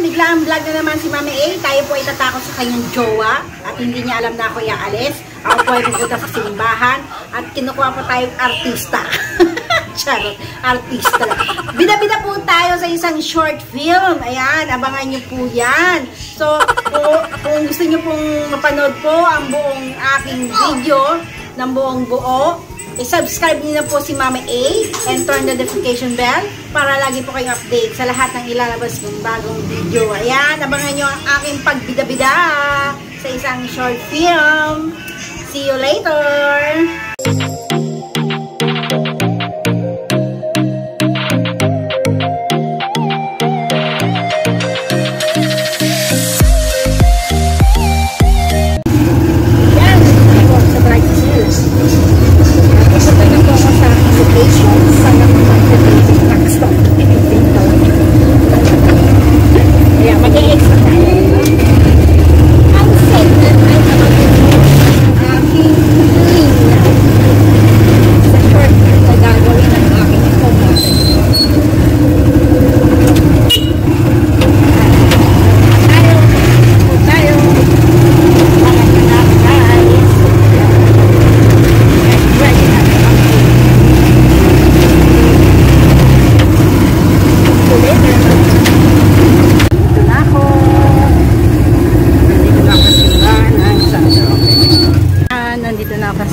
Biglang vlog na naman si Mami A. Tayo po ay tatakot sa kanyang jowa at hindi niya alam na ako iaalis. Ako po ay pupunta sa simbahan at kinukuha pa tayong artista. Charot, artista lang. Bida-bida po tayo sa isang short film. Ayan, abangan niyo po yan. So, kung gusto niyo pong mapanood po ang buong aking video ng buong buo, i-subscribe niyo na po si Mami A and turn the notification bell para lagi po kayong update sa lahat ng ilalabas kong bagong video. Ayan, abangan nyo ang aking pagbida-bida sa isang short film. See you later!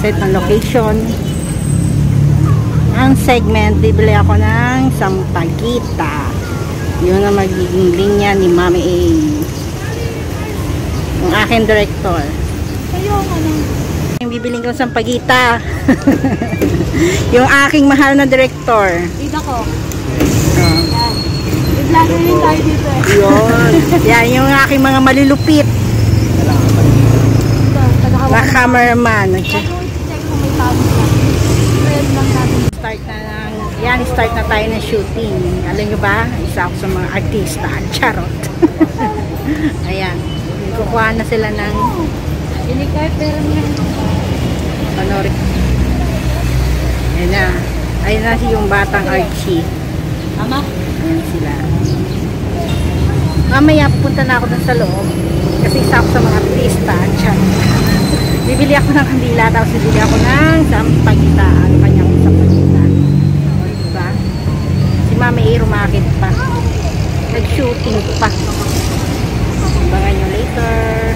Ng location ang segment, bibili ako ng sampagita. Yun ang magiging linya ni Mami A, yung aking director. Yung bibiling ko sampagita. Yung aking mahal na director. Dito ko. Yan. I-vlogger rin tayo dito eh. Yun. Yan yung aking mga malulupit na cameraman. Start na tayo ng shooting. Alam nyo ba? Isa ako sa mga artista. Charot. Ayan. Kukuha na sila ng panorin. Ayan na. Ayan na yung batang Archie. Mama? Ayan sila. Mamaya pupunta na ako dun sa loob. Kasi isa ako sa mga artista. Charot. Bibili ako ng kandila. Tapos bibili ako ng sampagita. Ano kanyang sampagita? Mami A rumakit pa. Nag-shooting pa. Abangan nyo later.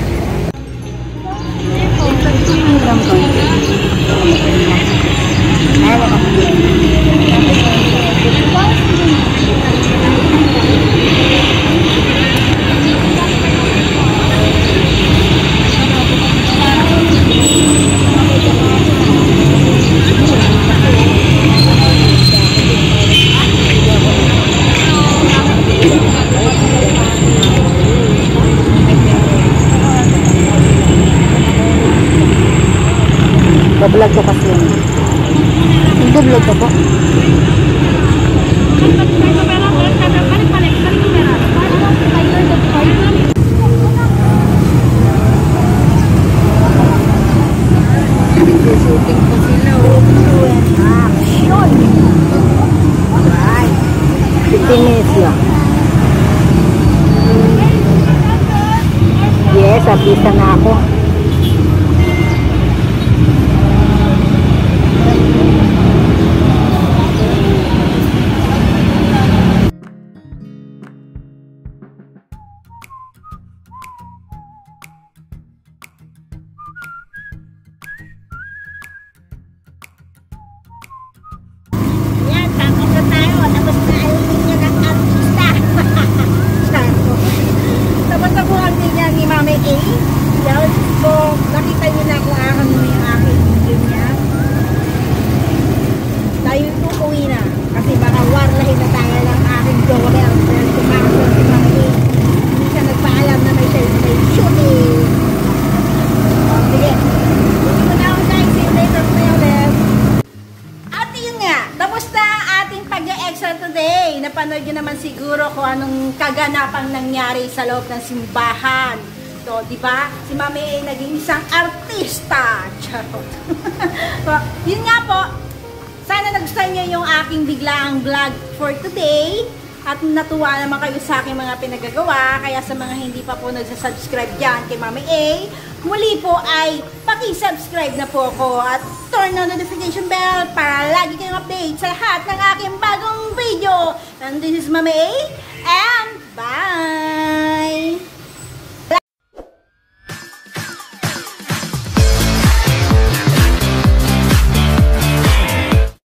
Bablog ko kasi yun. Nag-vlog ako. Shooting ko sila. Action! Alright. 15 minutes lang. Yes, artista na ako. So, nakita nyo na kung ano yung aking video niya. Tayo tukuwi na. Kasi baka warlahin na tayo ng aking jower. Dahil kumakasal si Mami A. Hindi siya nagpaalam na may shooting. Sige. Hindi ko na ako guys. See you later na ulit. At yun nga. Tapos na ang ating pag-e-extra today. Napanood nyo naman siguro kung anong kaganapang nangyari sa loob ng simbahan. So, di ba? Si Mami ay naging isang artista. Charot. So, yun nga po. Sana nagustuhan niyo yung aking biglaang vlog for today. at natuwa naman kayo sa aking mga pinagagawa. Kaya sa mga hindi pa po nagsasubscribe dyan kay Mami A, muli po ay paki-subscribe na po ako at turn on notification bell para lagi kayong update sa lahat ng aking bagong video. And this is Mami A, and bye!